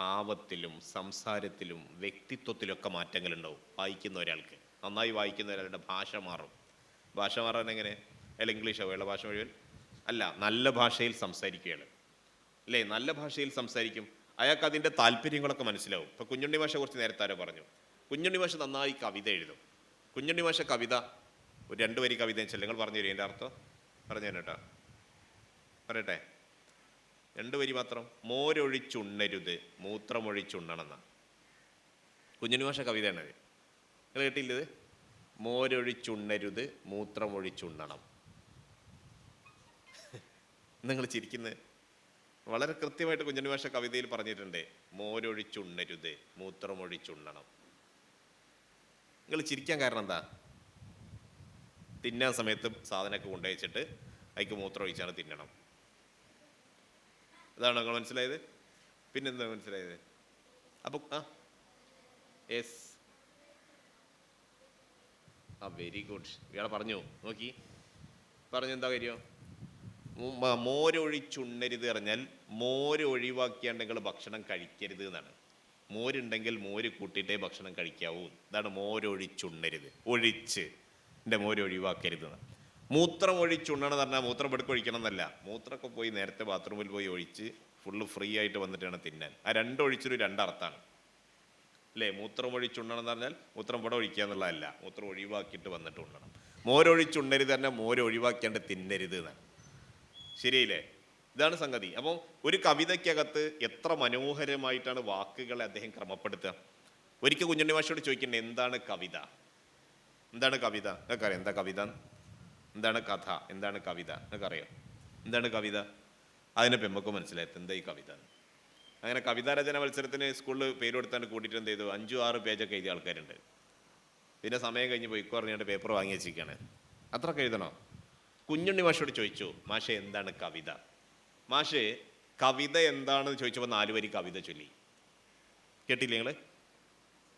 ഭാവത്തിലും സംസാരത്തിലും വ്യക്തിത്വത്തിലൊക്കെ മാറ്റങ്ങളുണ്ടാവും. വായിക്കുന്ന ഒരാൾക്ക്, നന്നായി വായിക്കുന്ന ഒരാളുടെ ഭാഷ മാറും. ഭാഷ മാറാൻ എങ്ങനെ? അയാൾ ഇംഗ്ലീഷോ വേള ഭാഷ മുഴുവൻ അല്ല, നല്ല ഭാഷയിൽ സംസാരിക്കുകയാണ് അല്ലേ? നല്ല ഭാഷയിൽ സംസാരിക്കും, അയാൾക്ക് അതിൻ്റെ താല്പര്യങ്ങളൊക്കെ മനസ്സിലാവും. ഇപ്പോൾ കുഞ്ഞുണ്ണി മാഷ കുറച്ച് നേരത്തെ ആരോ പറഞ്ഞു, കുഞ്ഞുണ്ണി മാഷ നന്നായി കവിത എഴുതും. കുഞ്ഞുണ്ണി മാഷ കവിത ഒരു 2 വരി കവിത വെച്ചല്ലേ നിങ്ങൾ പറഞ്ഞു തരും, എൻ്റെ അർത്ഥം പറഞ്ഞു തരാം കേട്ടോ, പറയട്ടെ. 2 വരി മാത്രം. മോരൊഴിച്ചുണ്ണരുത് മൂത്രമൊഴിച്ചുണ്ണണമെന്ന കുഞ്ഞുണ്ണി മാഷ കവിതയാണത്. നിങ്ങൾ കേട്ടില്ലത്? മോരൊഴിച്ചുണ്ണരുത് മൂത്രമൊഴിച്ചുണ്ണണം. നിങ്ങൾ ചിരിക്കുന്നത്? വളരെ കൃത്യമായിട്ട് കുഞ്ഞുണ്ണി മാഷ കവിതയിൽ പറഞ്ഞിട്ടുണ്ട്, മോരൊഴിച്ചുണ്ണരുത് മൂത്രമൊഴിച്ചുണ്ണണം. നിങ്ങൾ ചിരിക്കാൻ കാരണം എന്താ? തിന്നാൻ സമയത്ത് സാധനമൊക്കെ കൊണ്ടുവച്ചിട്ട് അതിക്ക് മൂത്രം ഒഴിച്ചാണ് തിന്നണം. അതാണോ നിങ്ങൾ മനസ്സിലായത്? പിന്നെന്താ മനസ്സിലായത്? അപ്പോൾ യെസ്, വെരി ഗുഡ്. ഇയാളെ പറഞ്ഞു നോക്കി, പറഞ്ഞു എന്താ കാര്യം? മോരൊഴിച്ചുണ്ണരുത് പറഞ്ഞാൽ മോര് ഒഴിവാക്കിയാണ്ട് നിങ്ങൾ ഭക്ഷണം കഴിക്കരുത് എന്നാണ്. മോരുണ്ടെങ്കിൽ മോര് കൂട്ടിയിട്ടേ ഭക്ഷണം കഴിക്കാവൂ. ഇതാണ് മോരൊഴിച്ചുണ്ണരുത്. ഒഴിച്ച് എൻ്റെ മോര് ഒഴിവാക്കരുത് എന്നാണ്. മൂത്രം ഒഴിച്ചുണ്ണണം എന്ന് പറഞ്ഞാൽ മൂത്രം പെടുക്ക് ഒഴിക്കണം എന്നല്ല. മൂത്രമൊക്കെ പോയി നേരത്തെ ബാത്റൂമിൽ പോയി ഒഴിച്ച് ഫുള്ള് ഫ്രീ ആയിട്ട് വന്നിട്ട് വേണം തിന്നാൻ. ആ 2 ഒഴിച്ചൊരു 2 അർത്ഥമാണ് അല്ലേ? മൂത്രം ഒഴിച്ചുണ്ണണം എന്ന് പറഞ്ഞാൽ മൂത്രം ഇവിടെ ഒഴിക്കുക എന്നുള്ളതല്ല, മൂത്രം ഒഴിവാക്കിയിട്ട് വന്നിട്ട് ഉണ്ണണം. മോരൊഴിച്ചുണ്ണരുത് തന്നെ മോര് ഒഴിവാക്കിയാണ്ട് തിന്നരുത് എന്നാണ്. ശരിയല്ലേ? ഇതാണ് സംഗതി. അപ്പം ഒരു കവിതയ്ക്കകത്ത് എത്ര മനോഹരമായിട്ടാണ് വാക്കുകളെ അദ്ദേഹം ക്രമപ്പെടുത്തുക. ഒരിക്കൽ കുഞ്ഞുണ്ണി മാഷോട് ചോദിക്കണ്ടേ, എന്താണ് കവിത? എന്താണ് കവിത? എന്നൊക്കെ അറിയാം. എന്താ കവിത? എന്താണ് കഥ? എന്താണ് കവിത? എന്നൊക്കെ അറിയാം. എന്താണ് കവിത? അതിനെ പെമ്മക്ക് മനസ്സിലായത് എന്താ ഈ കവിത. അങ്ങനെ കവിതാരചന മത്സരത്തിന് സ്കൂളിൽ പേര് കൊടുത്താണ്ട് കൂട്ടിയിട്ട് എന്ത് ചെയ്തു, 5-6 പേജൊക്കെ എഴുതിയ ആൾക്കാരുണ്ട്. പിന്നെ സമയം കഴിഞ്ഞ് പോയി പറഞ്ഞിട്ട് പേപ്പർ വാങ്ങി വെച്ചിരിക്കുകയാണ്. അത്രയൊക്കെ എഴുതണോ? കുഞ്ഞുണ്ണി മാഷോട് ചോദിച്ചു, മാഷെ എന്താണ് കവിത? മാഷെ കവിത എന്താണെന്ന് ചോദിച്ചപ്പോൾ 4 വരി കവിത ചൊല്ലി. കേട്ടില്ലേ നിങ്ങൾ?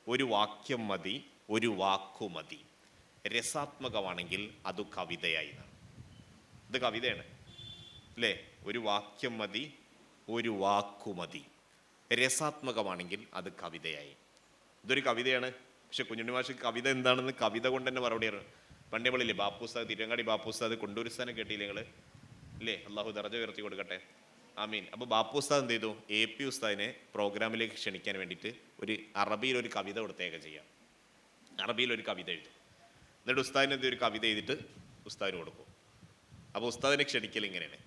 ഒരു വാക്യം മതി, ഒരു വാക്കു മതി, രസാത്മകമാണെങ്കിൽ അത് കവിതയായി. ഇത് കവിതയാണ് അല്ലേ? ഒരു വാക്യം മതി, ഒരു വാക്കു മതി, രസാത്മകമാണെങ്കിൽ അത് കവിതയായി. ഇതൊരു കവിതയാണ്. പക്ഷെ കുഞ്ഞുണ്ണി മാഷ് കവിത എന്താണെന്ന് കവിത കൊണ്ട് തന്നെ മറുപടിയാണ്. പണ്ടേ നമ്മളില്ലേ ബാപ്പുസ്താദ്, തിരുവങ്ങാടി ബാപ്പുസ്താദ് കൊണ്ടൂർ സ്ഥാനം കേട്ടില്ലേ നിങ്ങൾ ഇല്ലേ? അള്ളാഹു ദർജ ഉയർത്തി കൊടുക്കട്ടെ, ആമീൻ. അപ്പോൾ ബാപ്പുസ്താദ് എന്ത് ചെയ്തു, AP ഉസ്താദിനെ പ്രോഗ്രാമിലേക്ക് ക്ഷണിക്കാൻ വേണ്ടിയിട്ട് ഒരു അറബിയിൽ ഒരു കവിത കൊടുത്തേക്കെ ചെയ്യാം. അറബിയിൽ ഒരു കവിത എഴുതും. എന്നിട്ട് ഉസ്താദിന് എന്ത് ഒരു കവിത എഴുതിയിട്ട് ഉസ്താദിന് കൊടുക്കും. അപ്പോൾ ഉസ്താദിനെ ക്ഷണിക്കൽ ഇങ്ങനെയാണ്.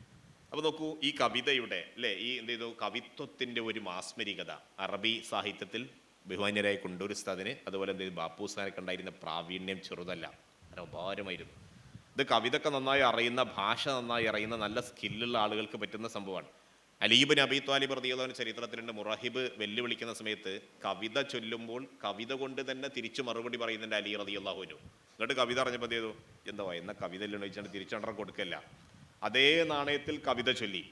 അപ്പോൾ നോക്കൂ, ഈ കവിതയുടെ അല്ലേ, ഈ എന്ത് ചെയ്തു, കവിത്വത്തിൻ്റെ ഒരു മാസ്മരികത അറബി സാഹിത്യത്തിൽ ബഹുമാന്യരായ കൊണ്ടൂർ ഉസ്താദിന്, അതുപോലെ എന്ത് ചെയ്തു, ബാപ്പു ഉസ്താദിനൊക്കെ ഉണ്ടായിരുന്ന പ്രാവീണ്യം ചെറുതല്ല, അപാരമായിരുന്നു. ഇത് കവിതയൊക്കെ നന്നായി അറിയുന്ന, ഭാഷ നന്നായി അറിയുന്ന, നല്ല സ്കില്ലുള്ള ആളുകൾക്ക് പറ്റുന്ന സംഭവമാണ്. അലി ഇബ്നു അബീ ത്വാലിബ് റളിയല്ലാഹു അൻഹു ചരിത്രത്തിലുണ്ട്, മുറഹിബ് വെല്ലുവിളിക്കുന്ന സമയത്ത് കവിത ചൊല്ലുമ്പോൾ കവിത കൊണ്ട് തന്നെ തിരിച്ചു മറുപടി പറയുന്നുണ്ട് അലി റളിയല്ലാഹു അൻഹു. എന്നിട്ട് കവിത അറിഞ്ഞപ്പോൾ എന്ത് ചെയ്തു, എന്താ എന്ന കവിതയിലെന്ന് ചോദിച്ചാൽ തിരിച്ചണ്ടം കൊടുക്കല്ല, അതേ നാണയത്തിൽ കവിത ചൊല്ലി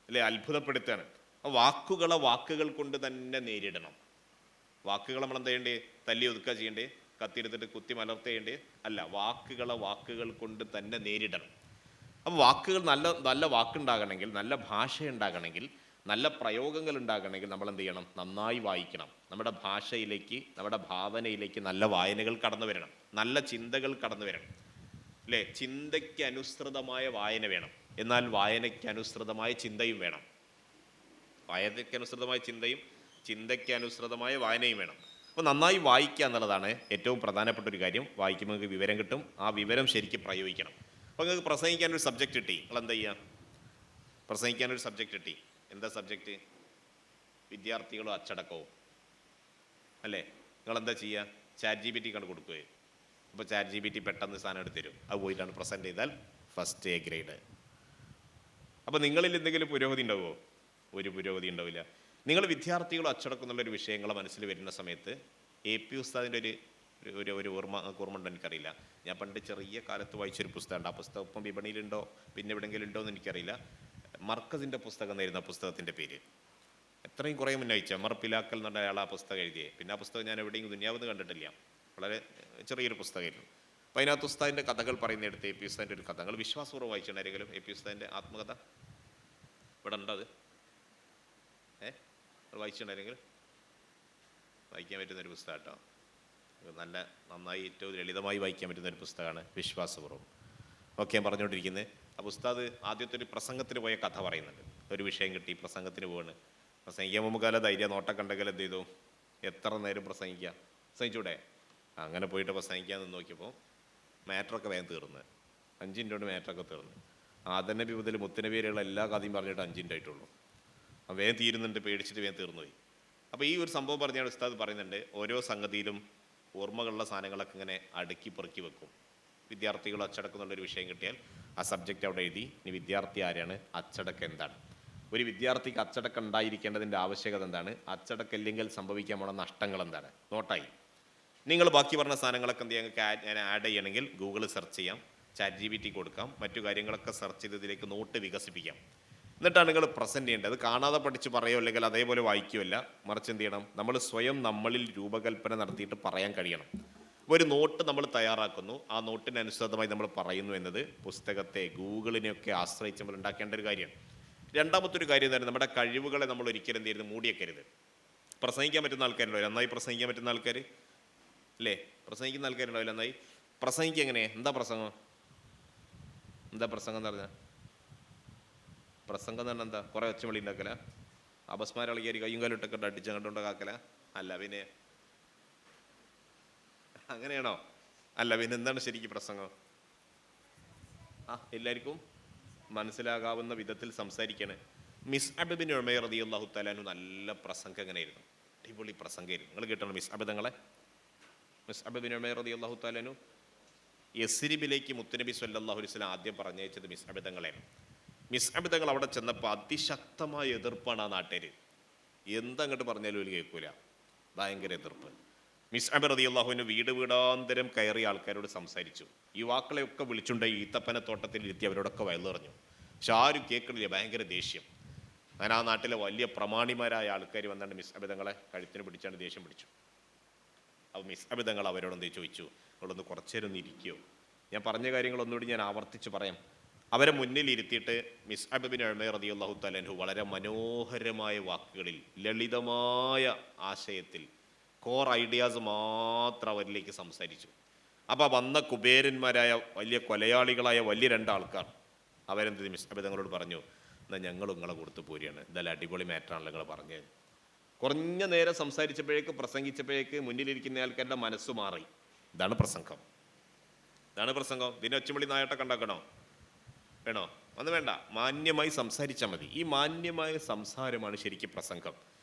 അല്ലേ, അത്ഭുതപ്പെടുത്തുകയാണ്. വാക്കുകളെ വാക്കുകൾ കൊണ്ട് തന്നെ നേരിടണം. വാക്കുകൾ നമ്മൾ എന്താ ചെയ്യേണ്ടേ? തല്ലി ഒതുക്കുക ചെയ്യേണ്ടേ? കത്തിയെടുത്തിട്ട് കുത്തി മലർത്തേണ്ടേ? അല്ല, വാക്കുകളെ വാക്കുകൾ കൊണ്ട് തന്നെ നേരിടണം. അപ്പോൾ വാക്കുകൾ നല്ല നല്ല വാക്കുണ്ടാകണമെങ്കിൽ, നല്ല ഭാഷ ഉണ്ടാകണമെങ്കിൽ, നല്ല പ്രയോഗങ്ങൾ ഉണ്ടാകണമെങ്കിൽ നമ്മൾ എന്ത് ചെയ്യണം? നന്നായി വായിക്കണം. നമ്മുടെ ഭാഷയിലേക്ക്, നമ്മുടെ ഭാവനയിലേക്ക് നല്ല വായനകൾ കടന്നു വരണം, നല്ല ചിന്തകൾ കടന്നു വരണം അല്ലേ? ചിന്തയ്ക്ക് അനുസൃതമായ വായന വേണം, എന്നാൽ വായനയ്ക്ക് അനുസൃതമായ ചിന്തയും വേണം. വായനയ്ക്ക് അനുസൃതമായ ചിന്തയും ചിന്തയ്ക്ക് അനുസൃതമായ വായനയും വേണം. അപ്പോൾ നന്നായി വായിക്കുക എന്നുള്ളതാണ് ഏറ്റവും പ്രധാനപ്പെട്ട ഒരു കാര്യം. വായിക്കുമ്പോൾ നിങ്ങൾക്ക് വിവരം കിട്ടും, ആ വിവരം ശരിക്കും പ്രയോഗിക്കണം. അപ്പോൾ നിങ്ങൾക്ക് പ്രസംഗിക്കാനൊരു സബ്ജക്റ്റ് കിട്ടി, നിങ്ങൾ എന്താ ചെയ്യുക? പ്രസംഗിക്കാനൊരു സബ്ജക്റ്റ് കിട്ടി. എന്താ സബ്ജക്റ്റ്? വിദ്യാർത്ഥികളും അച്ചടക്കവും അല്ലേ? നിങ്ങളെന്താ ചെയ്യുക? ChatGPT കണ്ട് കൊടുക്കുകയും, അപ്പോൾ ChatGPT പെട്ടെന്ന് സാധനം എടുത്ത് തരും. അത് പോയിട്ടാണ് പ്രസൻറ്റ് ചെയ്താൽ ഫസ്റ്റ് A ഗ്രേഡ്. അപ്പോൾ നിങ്ങളിൽ എന്തെങ്കിലും പുരോഗതി ഉണ്ടാവുമോ? ഒരു പുരോഗതി ഉണ്ടാവില്ല. നിങ്ങൾ വിദ്യാർത്ഥികളും അച്ചടക്കം എന്നുള്ളൊരു വിഷയങ്ങളെ മനസ്സിൽ വരുന്ന സമയത്ത് AP ഉസ്താദിൻ്റെ ഒരു ഓർമ്മ എനിക്കറിയില്ല. ഞാൻ പണ്ട് ചെറിയ കാലത്ത് വായിച്ചൊരു പുസ്തകമുണ്ട്. ആ പുസ്തകം ഇപ്പം വിപണിയിലുണ്ടോ പിന്നെ എവിടെയെങ്കിലും ഉണ്ടോ എന്ന് എനിക്കറിയില്ല. മർക്കസിൻ്റെ പുസ്തകം എന്നായിരുന്നു പുസ്തകത്തിൻ്റെ പേര്. എത്രയും കുറേ മുന്നേ അയച്ച മർപ്പിലാക്കൽ എന്ന് പറഞ്ഞ അയാൾ ആ പുസ്തകം എഴുതിയേ. പിന്നെ ആ പുസ്തകം ഞാൻ എവിടെയും ദുനിയാവെന്ന് കണ്ടിട്ടില്ല. വളരെ ചെറിയൊരു പുസ്തകമായിരുന്നു. അപ്പോൾ അതിനകത്ത് ഉസ്താദിൻ്റെ കഥകൾ പറയുന്നിടത്ത് AP ഉസ്താദിൻ്റെ ഒരു കഥകൾ വിശ്വാസപൂർവ്വം വായിച്ചിട്ടുണ്ടായിരിക്കും. AP ഉസ്താദിൻ്റെ ആത്മകഥ ഇവിടെ ഉണ്ടത്. വായിച്ചിട്ടുണ്ടായിരുന്നെങ്കിൽ വായിക്കാൻ പറ്റുന്നൊരു പുസ്തകം കേട്ടോ. നന്നായി ഏറ്റവും ലളിതമായി വായിക്കാൻ പറ്റുന്നൊരു പുസ്തകമാണ് വിശ്വാസപൂർവ്വം. ഓക്കെ, ഞാൻ പറഞ്ഞുകൊണ്ടിരിക്കുന്നത്. അപ്പോൾ ഉസ്താദ് ആദ്യത്തെ ഒരു പ്രസംഗത്തിന് പോയ കഥ പറയുന്നുണ്ട്. ഒരു വിഷയം കിട്ടി, പ്രസംഗത്തിന് പോവാണ്. പ്രസംഗിക്കാൻ പോകുമ്പോൾ കാലം ധൈര്യം നോട്ടം കണ്ടെങ്കിൽ എന്ത് ചെയ്തു, എത്ര നേരം പ്രസംഗിച്ചൂടെ? അങ്ങനെ പോയിട്ട് പ്രസംഗിക്കാൻ നിന്ന് നോക്കിയപ്പോൾ മാറ്ററൊക്കെ വേഗം തീർന്ന്, 5 മിനിറ്റ് കൊണ്ട് മാറ്ററൊക്കെ തീർന്ന്. ആദനബി മുതൽ മുത്തനബിയിലുള്ള എല്ലാ കഥയും പറഞ്ഞിട്ട് 5 മിനിറ്റ് ആയിട്ടുള്ളൂ. വേഗം തീരുന്നുണ്ട്, പേടിച്ചിട്ട് വേഗം തീർന്നുപോയി. അപ്പോൾ ഈ ഒരു സംഭവം പറഞ്ഞാൽ ഉസ്താദ് പറയുന്നുണ്ട്, ഓരോ സംഗതിയിലും ഓർമ്മകളുള്ള സാധനങ്ങളൊക്കെ ഇങ്ങനെ അടുക്കി പെറുക്കി വെക്കും. വിദ്യാർത്ഥികൾ അച്ചടക്കുന്നുള്ളൊരു വിഷയം കിട്ടിയാൽ ആ സബ്ജക്റ്റ് അവിടെ എഴുതി, ഇനി വിദ്യാർത്ഥി ആരാണ്, അച്ചടക്കം എന്താണ്, ഒരു വിദ്യാർത്ഥിക്ക് അച്ചടക്കം ഉണ്ടായിരിക്കേണ്ടതിൻ്റെ ആവശ്യകത എന്താണ്, അച്ചടക്കം ഇല്ലെങ്കിൽ സംഭവിക്കാൻ പോണ നഷ്ടങ്ങൾ എന്താണ്, നോട്ടായി. നിങ്ങൾ ബാക്കി പറഞ്ഞ സാധനങ്ങളൊക്കെ എന്ത് ചെയ്യാൻ ആഡ് ചെയ്യണമെങ്കിൽ ഗൂഗിൾ സെർച്ച് ചെയ്യാം, ChatGPT കൊടുക്കാം, മറ്റു കാര്യങ്ങളൊക്കെ സെർച്ച് ചെയ്ത് ഇതിലേക്ക് നോട്ട് വികസിപ്പിക്കാം. എന്നിട്ടാണ് നിങ്ങൾ പ്രസൻറ്റ് ചെയ്യേണ്ടത്. അത് കാണാതെ പഠിച്ച് പറയുമോ അല്ലെങ്കിൽ അതേപോലെ വായിക്കുകയല്ല, മറിച്ച് എന്ത് ചെയ്യണം, നമ്മൾ സ്വയം നമ്മളിൽ രൂപകൽപ്പന നടത്തിയിട്ട് പറയാൻ കഴിയണം. ഒരു നോട്ട് നമ്മൾ തയ്യാറാക്കുന്നു, ആ നോട്ടിനനുസൃതമായി നമ്മൾ പറയുന്നു എന്നത് പുസ്തകത്തെ ഗൂഗിളിനെയൊക്കെ ആശ്രയിച്ച് നമ്മൾ ഉണ്ടാക്കേണ്ട ഒരു കാര്യമാണ്. രണ്ടാമത്തെ ഒരു കാര്യം തന്നെ, നമ്മുടെ കഴിവുകളെ നമ്മൾ ഒരിക്കലും എന്ത് ചെയ്യരുത്, മൂടിയേക്കരുത്. പ്രസംഗിക്കാൻ പറ്റുന്ന ആൾക്കാരുണ്ടോ, നന്നായി പ്രസംഗിക്കാൻ പറ്റുന്ന ആൾക്കാർ അല്ലേ? പ്രസംഗിക്കുന്ന ആൾക്കാരുണ്ടോ നന്നായി? പ്രസംഗിക്കുക എങ്ങനെ, എന്താ പ്രസംഗം എന്ന് പറഞ്ഞാൽ? പ്രസംഗം എന്ന് പറഞ്ഞാൽ എന്താ? കുറേ ഒച്ചമളി ഉണ്ടാക്കല, അപസ്മാരളിക്കാരി കയ്യും കാലും ഇട്ടൊക്കെ അടിച്ച് കണ്ടുകൊണ്ടാക്കല? അല്ല പിന്നെ അങ്ങനെയാണോ? അല്ല പിന്നെ എന്താണ് ശരിക്കും പ്രസംഗം? എല്ലാവർക്കും മനസ്സിലാകാവുന്ന വിധത്തിൽ സംസാരിക്കാണ്. മിസ്അബ് ബിൻ ഉമൈർ റളിയല്ലാഹു തആല അൻഹു നല്ല പ്രസംഗം എങ്ങനെയായിരുന്നു, അടിപൊളി പ്രസംഗമായിരുന്നു. നിങ്ങൾ കേട്ടോ മിസ്അബ് തങ്ങളെ? മിസ്അബ് ബിൻ ഉമൈർ റളിയല്ലാഹു തആല അൻഹു യസ്രിബിലേക്ക് മുത്തുനബി സ്വല്ലല്ലാഹു അലൈഹി വസല്ലം ആദ്യം പറഞ്ഞയച്ചത് മിസ്അബ് തങ്ങളെയാണ്. മിസ്അബ് തങ്ങൾ അവിടെ ചെന്നപ്പോൾ അതിശക്തമായ എതിർപ്പാണ് ആ നാട്ടുകാർ. എന്തങ്ങോട്ട് പറഞ്ഞാലും ഒരു കേൾക്കൂല, ഭയങ്കര എതിർപ്പ്. മിസ്അബ് റളിയല്ലാഹുവിന് വീടാന്തരം കയറിയ ആൾക്കാരോട് സംസാരിച്ചു. യുവാക്കളെയൊക്കെ വിളിച്ചുകൊണ്ട് ഈത്തപ്പന തോട്ടത്തിൽ ഇരുത്തി അവരോടൊക്കെ വയലുറഞ്ഞു. പക്ഷെ ആരും കേൾക്കണില്ല, ഭയങ്കര ദേഷ്യം. അങ്ങനെ ആ നാട്ടിലെ വലിയ പ്രമാണിമാരായ ആൾക്കാർ വന്നാണ്ട് മിസ്അബ് തങ്ങളെ കഴുത്തിന് പിടിച്ചാണ്ട് ദേഷ്യം പിടിച്ചു. അപ്പോൾ മിസ്അബ് തങ്ങൾ അവരോടൊന്ന് ചോദിച്ചു, അവളൊന്ന് കുറച്ചേരം ഒന്ന് ഇരിക്കുമോ? ഞാൻ പറഞ്ഞ കാര്യങ്ങളൊന്നുകൂടി ഞാൻ ആവർത്തിച്ച് പറയാം. അവരെ മുന്നിൽ ഇരുത്തിയിട്ട് മിസ്അബ് ബിൻ ഉമൈർ റളിയല്ലാഹു തആല അൻഹു വളരെ മനോഹരമായ വാക്കുകളിൽ, ലളിതമായ ആശയത്തിൽ, കോർ ഐഡിയാസ് മാത്രം അവരിലേക്ക് സംസാരിച്ചു. അപ്പോൾ വന്ന കുബേരന്മാരായ വലിയ കൊലയാളികളായ വലിയ 2 ആൾക്കാർ അവരെന്ത് മിസ്അബ് തങ്ങളോട് പറഞ്ഞു, എന്നാൽ ഞങ്ങൾ നിങ്ങളെ കൊടുത്തു പോരുകയാണ്, ഇതെല്ലാം അടിപൊളി മാറ്ററാണല്ലോ നിങ്ങൾ പറഞ്ഞത്. കുറഞ്ഞ നേരം സംസാരിച്ചപ്പോഴേക്ക്, പ്രസംഗിച്ചപ്പോഴേക്ക് മുന്നിലിരിക്കുന്ന ആൾക്കാരുടെ മനസ്സ് മാറി. ഇതാണ് പ്രസംഗം. ഇതിനെ ഒച്ചമളി നായട്ടൊക്കെ ഉണ്ടാക്കണോ? വേണോ? ഒന്നും വേണ്ട, മാന്യമായി സംസാരിച്ചാൽ മതി. ഈ മാന്യമായ സംസാരമാണ് ശരിക്കും പ്രസംഗം.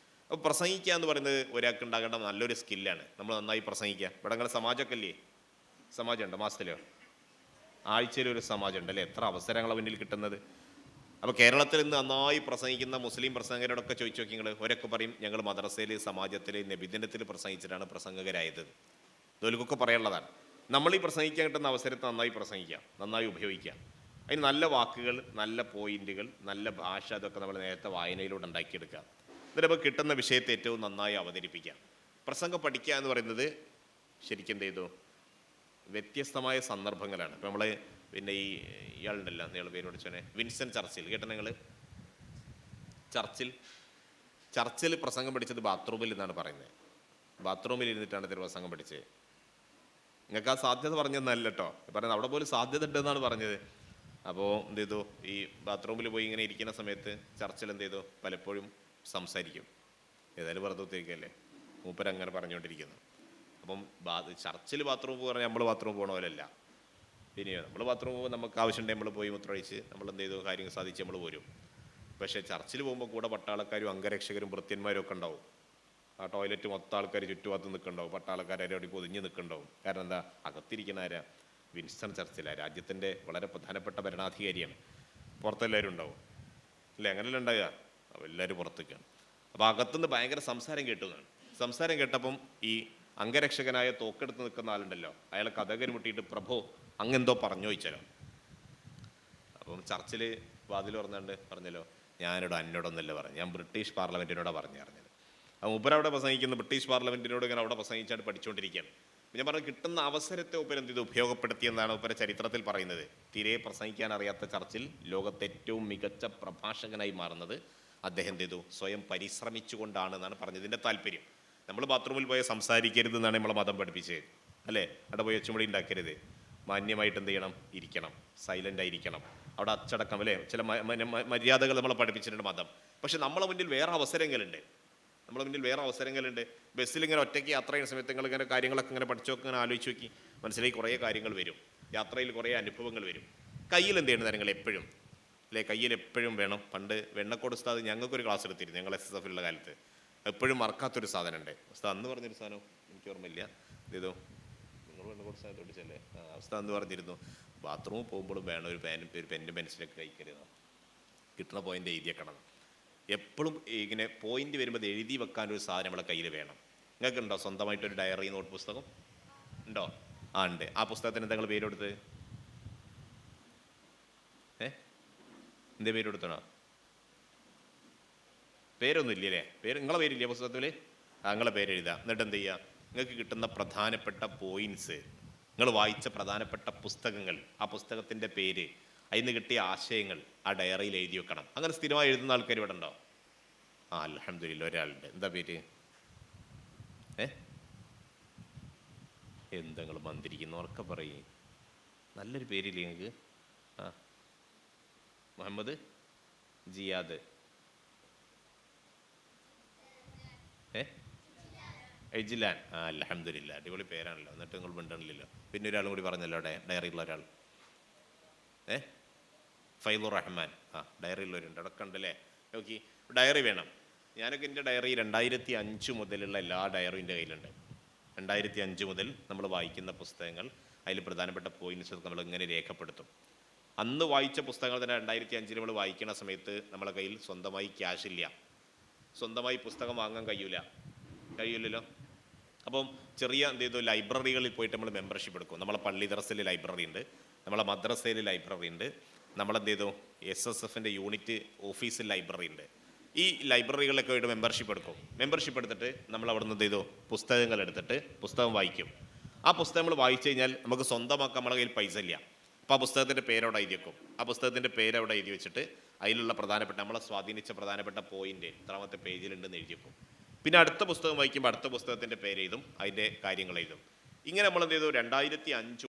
അപ്പോൾ പ്രസംഗിക്കുക എന്ന് പറയുന്നത് ഒരാൾക്ക് ഉണ്ടാകേണ്ട നല്ലൊരു സ്കില്ലാണ്. നമ്മൾ നന്നായി പ്രസംഗിക്കുക. ഇവിടെ നിങ്ങൾ സമാജമൊക്കെ അല്ലേ? സമാജമുണ്ട്, മാസത്തിലോ ആഴ്ചയിലൊരു സമാജമുണ്ട് അല്ലേ? എത്ര അവസരങ്ങളാണ് മുന്നിൽ കിട്ടുന്നത്. അപ്പോൾ കേരളത്തിൽ നിന്ന് നന്നായി പ്രസംഗിക്കുന്ന മുസ്ലിം പ്രസംഗകരോടൊക്കെ ചോദിച്ചു നോക്കി നിങ്ങൾ. ഒരൊക്കെ പറയും ഞങ്ങൾ മദ്രസയിൽ, സമാജത്തിൽ, നബിദിനത്തിൽ പ്രസംഗിച്ചിട്ടാണ് പ്രസംഗകരായത്. ഇതൊക്കെ പറയാനുള്ളതാണ്. നമ്മൾ ഈ പ്രസംഗിക്കാൻ കിട്ടുന്ന അവസരത്തെ നന്നായി പ്രസംഗിക്കുക, നന്നായി ഉപയോഗിക്കുക. അതിന് നല്ല വാക്കുകൾ, നല്ല പോയിന്റുകൾ, നല്ല ഭാഷ, അതൊക്കെ നമ്മൾ നേരത്തെ വായനയിലൂടെ ഉണ്ടാക്കിയെടുക്കുക. എന്നിട്ട് നമുക്ക് കിട്ടുന്ന വിഷയത്തെ ഏറ്റവും നന്നായി അവതരിപ്പിക്കുക. പ്രസംഗം പഠിക്കുക എന്ന് പറയുന്നത് ശരിക്കും എന്ത് ചെയ്തു, വ്യത്യസ്തമായ സന്ദർഭങ്ങളാണ്. ഇപ്പം നമ്മൾ പിന്നെ ഇയാളുണ്ടല്ലോ, നിങ്ങൾ പേര് പഠിച്ചോനെ, വിൻസ്റ്റൺ ചർച്ചിൽ കേട്ടോ നിങ്ങൾ? ചർച്ചിൽ പ്രസംഗം പഠിച്ചത് ബാത്റൂമിൽ നിന്നാണ് പറയുന്നത്. ബാത്റൂമിൽ ഇരുന്നിട്ടാണ് ഇതിൽ പ്രസംഗം പഠിച്ചത്. നിങ്ങൾക്ക് ആ സാധ്യത പറഞ്ഞതെന്നല്ല കേട്ടോ പറയുന്നത്, അവിടെ പോലും സാധ്യത ഉണ്ടെന്നാണ് പറഞ്ഞത്. അപ്പോൾ എന്ത് ചെയ്തു, ഈ ബാത്റൂമിൽ പോയി ഇങ്ങനെ ഇരിക്കുന്ന സമയത്ത് ചർച്ചിൽ എന്ത് ചെയ്തു, പലപ്പോഴും സംസാരിക്കും. ഏതായാലും വെറുതെ ഉത്തേക്കല്ലേ, മൂപ്പരങ്ങനെ പറഞ്ഞുകൊണ്ടിരിക്കുന്നു. അപ്പം ചർച്ചിൽ ബാത്റൂം പറഞ്ഞാൽ നമ്മൾ ബാത്റൂം പോകണ പോലെയല്ല. പിന്നെയോ നമ്മൾ ബാത്റൂം പോകുമ്പോൾ നമുക്ക് ആവശ്യമുണ്ടെങ്കിൽ നമ്മൾ പോയി മൂത്രമൊഴിച്ച് നമ്മൾ എന്ത് ചെയ്തു, കാര്യങ്ങൾ സാധിച്ച് നമ്മൾ പോരും. പക്ഷേ ചർച്ചിൽ പോകുമ്പോൾ കൂടെ പട്ടാളക്കാരും അംഗരക്ഷകരും ഭൃത്യന്മാരും ഒക്കെ ഉണ്ടാവും. ആ ടോയ്ലറ്റ് മൊത്തം ആൾക്കാർ ചുറ്റുഭാഗത്ത് നിൽക്കുന്നുണ്ടാവും, പട്ടാളക്കാരോടി പൊതിഞ്ഞ് നിൽക്കുന്നുണ്ടാവും. കാരണം എന്താ, അകത്തിരിക്കുന്ന ആരാ? വിൻസ്റ്റൺ ചർച്ചിലാണ്, രാജ്യത്തിൻ്റെ വളരെ പ്രധാനപ്പെട്ട ഭരണാധികാരിയാണ്. പുറത്തെല്ലാവരും ഉണ്ടാവും അല്ലേ? അങ്ങനെയല്ല ഉണ്ടാകുക. അപ്പോൾ എല്ലാവരും പുറത്തേക്കാണ്. അപ്പോൾ അകത്തുനിന്ന് ഭയങ്കര സംസാരം കേട്ടുന്നതാണ്. സംസാരം കേട്ടപ്പം ഈ അംഗരക്ഷകനായ തോക്കെടുത്ത് നിൽക്കുന്ന ആളുണ്ടല്ലോ, അയാളെ കഥകന് മുട്ടിയിട്ട് പ്രഭോ അങ്ങെന്തോ പറഞ്ഞു ചോദിച്ചാലോ. അപ്പം ചർച്ചിൽ വാതിൽ പറഞ്ഞല്ലോ, ഞാനിവിടെ എന്നോടൊന്നല്ല പറഞ്ഞു, ഞാൻ ബ്രിട്ടീഷ് പാർലമെൻറ്റിനോടാണ് പറഞ്ഞത്. അപ്പോൾ മൂപ്പരവിടെ പ്രസംഗിക്കുന്ന ബ്രിട്ടീഷ് പാർലമെൻറ്റിനോട് ഇങ്ങനെ അവിടെ പ്രസംഗിച്ചായിട്ട് പഠിച്ചുകൊണ്ടിരിക്കുകയാണ്. ഞാൻ പറഞ്ഞു, കിട്ടുന്ന അവസരത്തെ ഉപരെന്ത് ഇത് ഉപയോഗപ്പെടുത്തിയെന്നാണ് ഉപര ചരിത്രത്തിൽ പറയുന്നത്. തീരെ പ്രസംഗിക്കാൻ അറിയാത്ത ചർച്ചിൽ ലോകത്തെ ഏറ്റവും മികച്ച പ്രഭാഷകനായി മാറുന്നത് അദ്ദേഹം എന്ത് ചെയ്തു? സ്വയം പരിശ്രമിച്ചുകൊണ്ടാണ് എന്നാണ് പറഞ്ഞത്. ഇതിൻ്റെ താല്പര്യം നമ്മൾ ബാത്റൂമിൽ പോയി സംസാരിക്കരുത് എന്നാണ് നമ്മളെ മതം പഠിപ്പിച്ചത് അല്ലേ? അവിടെ പോയി ഒച്ചുമണി ഉണ്ടാക്കരുത്, മാന്യമായിട്ട് എന്ത് ചെയ്യണം? ഇരിക്കണം, സൈലൻ്റ് ആയിരിക്കണം, അവിടെ അച്ചടക്കം അല്ലേ, ചില മര്യാദകൾ നമ്മളെ പഠിപ്പിച്ചിട്ടുണ്ട് മതം. പക്ഷെ നമ്മളെ മുന്നിൽ വേറെ അവസരങ്ങളുണ്ട്, ബസ്സിൽ ഇങ്ങനെ ഒറ്റയ്ക്ക് യാത്ര ചെയ്യുന്ന സമയത്ത് നിങ്ങൾ ഇങ്ങനെ കാര്യങ്ങളൊക്കെ ഇങ്ങനെ പഠിച്ചു നോക്കി, ഇങ്ങനെ ആലോചിച്ച് നോക്കി, മനസ്സിലായി കുറേ കാര്യങ്ങൾ വരും, യാത്രയിൽ കുറേ അനുഭവങ്ങൾ വരും. കയ്യിൽ എന്ത് ചെയ്യണം? നിങ്ങൾ എപ്പോഴും അല്ലേ, കയ്യിൽ എപ്പോഴും വേണം. പണ്ട് വെണ്ണക്കോട് ഉസ്താദ് ഞങ്ങൾക്കൊരു ക്ലാസ് എടുത്തിരുന്നു, ഞങ്ങൾ SSF കാലത്ത്. എപ്പോഴും മറക്കാത്തൊരു സാധനമുണ്ട് ഉസ്താദ് അന്ന് പറഞ്ഞൊരു സാധനം, എനിക്ക് ഓർമ്മയില്ല ഇതോ, നിങ്ങൾ വെണ്ണക്കോട് ഉസ്താദ് ഓടിച്ചല്ലേ? ഉസ്താദ് അന്ന് പറഞ്ഞിരുന്നു, ബാത്റൂമിൽ പോകുമ്പോഴും വേണം ഒരു പെന്നും പെൻസിലൊക്കെ കഴിക്കരുത്, കിട്ടുന്ന പോയിന്റ് എഴുതിയേക്കണം. എപ്പോഴും ഇങ്ങനെ പോയിന്റ് വരുമ്പോൾ എഴുതി വെക്കാനൊരു സാധനം നമ്മളെ കയ്യിൽ വേണം. നിങ്ങൾക്ക് ഉണ്ടോ സ്വന്തമായിട്ടൊരു ഡയറി നോട്ട് പുസ്തകം ഉണ്ടോ? ഉണ്ട്. ആ പുസ്തകത്തിന് എന്താ നിങ്ങൾ പേര് കൊടുത്ത്? എന്തേ പേര് കൊടുത്തണോ? പേരൊന്നും ഇല്ലല്ലേ? നിങ്ങളെ പേരില്ലേ പുസ്തകത്തിൽ? നിങ്ങളെ പേര് എഴുതുക. എന്നിട്ട് എന്ത് ചെയ്യുക? നിങ്ങൾക്ക് കിട്ടുന്ന പ്രധാനപ്പെട്ട പോയിന്റ്സ്, നിങ്ങൾ വായിച്ച പ്രധാനപ്പെട്ട പുസ്തകങ്ങൾ, ആ പുസ്തകത്തിൻ്റെ പേര്, അതിൽ നിന്ന് കിട്ടിയ ആശയങ്ങൾ ആ ഡയറിയിൽ എഴുതി വെക്കണം. അങ്ങനെ സ്ഥിരമായി എഴുതുന്ന ആൾക്കാർ ഇവിടെ ഉണ്ടോ? അൽഹംദുലില്ലാ ഒരാളുണ്ട്. എന്താ പേര്? എന്താ നിങ്ങൾ മന്ദിരിക്കുന്നവർക്ക് പറയും, നല്ലൊരു പേരില്ലേ നിങ്ങൾക്ക്? മുഹമ്മദ് ജിയാദ്. എജ്ലാൻ. അൽഹംദുലില്ലാ അടിപൊളി പേരാണല്ലോ. എന്നിട്ട് നിങ്ങൾ മിണ്ടണില്ലല്ലോ. പിന്നെ ഒരാളും കൂടി പറഞ്ഞല്ലോ അവിടെ ഡയറിയുള്ള ഒരാൾ, ഫൈദുർ റഹ്മാൻ. ഡയറിയുള്ളവരുണ്ട് അവിടെ കണ്ടല്ലേ? നോക്കി, ഡയറി വേണം. ഞാനൊക്കെ എൻ്റെ ഡയറി 2005 മുതലുള്ള എല്ലാ ഡയറിയും എൻ്റെ കയ്യിലുണ്ട്. 2005 മുതൽ നമ്മൾ വായിക്കുന്ന പുസ്തകങ്ങൾ, അതിൽ പ്രധാനപ്പെട്ട പോയിന്റ്സ് ഒക്കെ നമ്മൾ ഇങ്ങനെ രേഖപ്പെടുത്തും. അന്ന് വായിച്ച പുസ്തകങ്ങൾ തന്നെ 2005 നമ്മൾ വായിക്കുന്ന സമയത്ത് നമ്മളെ കയ്യിൽ സ്വന്തമായി ക്യാഷ് ഇല്ല, സ്വന്തമായി പുസ്തകം വാങ്ങാൻ കഴിയില്ലല്ലോ. അപ്പം ചെറിയ എന്ത് ചെയ്തു, ലൈബ്രറികളിൽ പോയിട്ട് നമ്മൾ മെമ്പർഷിപ്പ് എടുക്കും. നമ്മളെ പള്ളി ദർസിൽ ലൈബ്രറി ഉണ്ട്, നമ്മളെ മദ്രസയിൽ ലൈബ്രറി ഉണ്ട്, നമ്മളെന്ത് ചെയ്തു SSF യൂണിറ്റ് ഓഫീസിൽ ലൈബ്രറി ഉണ്ട്. ഈ ലൈബ്രറികളിലൊക്കെ ആയിട്ട് മെമ്പർഷിപ്പ് എടുക്കും. മെമ്പർഷിപ്പ് എടുത്തിട്ട് നമ്മൾ അവിടെ നിന്ന് എന്ത് ചെയ്തു, പുസ്തകങ്ങൾ എടുത്തിട്ട് പുസ്തകം വായിക്കും. ആ പുസ്തകം നമ്മൾ വായിച്ചു കഴിഞ്ഞാൽ നമുക്ക് സ്വന്തമാക്കാൻ നമ്മളെ കയ്യിൽ പൈസ ഇല്ല. അപ്പോൾ ആ പുസ്തകത്തിൻ്റെ പേരവിടെ എഴുതി വെക്കും. ആ പുസ്തകത്തിൻ്റെ പേരവിടെ എഴുതി വെച്ചിട്ട് അതിലുള്ള പ്രധാനപ്പെട്ട, നമ്മളെ സ്വാധീനിച്ച പ്രധാനപ്പെട്ട പോയിന്റ് എത്രാമത്തെ പേജിലുണ്ടെന്ന് എഴുതി വെക്കും. പിന്നെ അടുത്ത പുസ്തകം വായിക്കുമ്പോൾ അടുത്ത പുസ്തകത്തിൻ്റെ പേര് എഴുതും, അതിൻ്റെ കാര്യങ്ങൾ എഴുതും. ഇങ്ങനെ നമ്മൾ എന്ത് ചെയ്തു, 2005